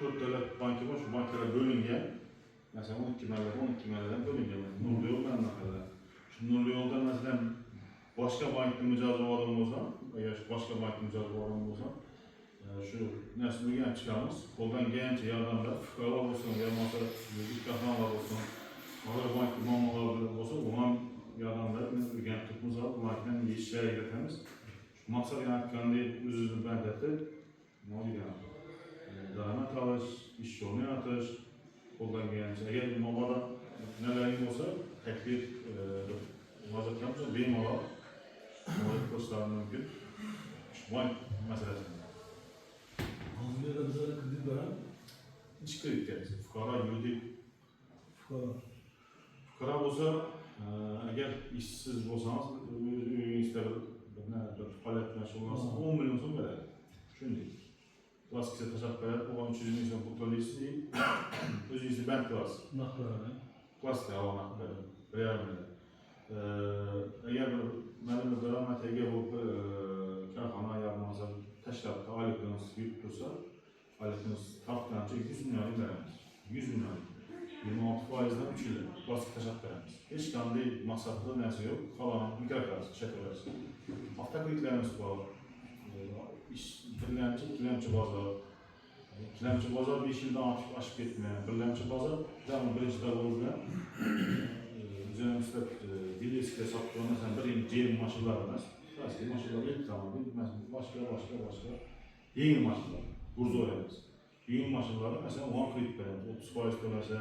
4 devlet banki var, şu bankalar bölüngen. Mesela 12 mərlədən bölüngen. Nurlu yol məndən kadar. Şu Nurlu yolda mesela başka bankda mücazı adam olsa, eğer başka bankda mücazı adam olsa, şu nəsil gen çıkarmız, koldan gelince yardımda fıkralar olsun, ya masa yüzük kahramanlar olsun, ağır bankda mamalar olsa, olan yardımda gen tutmuz var, bu bankdan iyi işler eğletemiz. Maksat yani kendi üzüzünü bendetti, ne oluyor yani? Dayanat alış, iş yolunu atış, koldan gelince. Eğer mamada nelerin olsa, teklif mazatlarımızda benim alalım. Onları koşturmam mümkün. Şu bank meselesinde. Anlıyorum bize kredi veren. Hiç kredi gelsin. Fukara yürüdük. Fukara. Olsa, eğer işsiz olsanız, ister faaliyetlenmiş olursa 10 milyon son verir. Şimdi, klasik teşekkür eder, o 300 milyon bu tolisi değil, özü bank klas. Naklara. Klas da hava nakları, real mi? Eğer benim rahmet eğer bu karxana ayarlanmasa, təşkilatda aylığınız büyük dursa, aylığınız tartlanınca 100 milyon verəmiz. 100 milyon. 26%'den 3 ildir. Klasik təşkilat verəmiz. Heç qanlı maksatlı nəsə yox, qalan mikrokredit çəkələrsə. Avtokreditlərimiz var. Kiləmçi bazar. Kiləmçi bazar 5 ildən aşıb getməyən. Kiləmçi bazar, canım birinci dağılırlar. Üzərimizdə Dileski'de sattığında mesela bir yeni maşınlar var. Klasik maşınlar ilk zaman başka. Yeni maşınlar. Burzu öğreniriz. Yeni maşınları mesela 10 kredi verir. 30% öderse,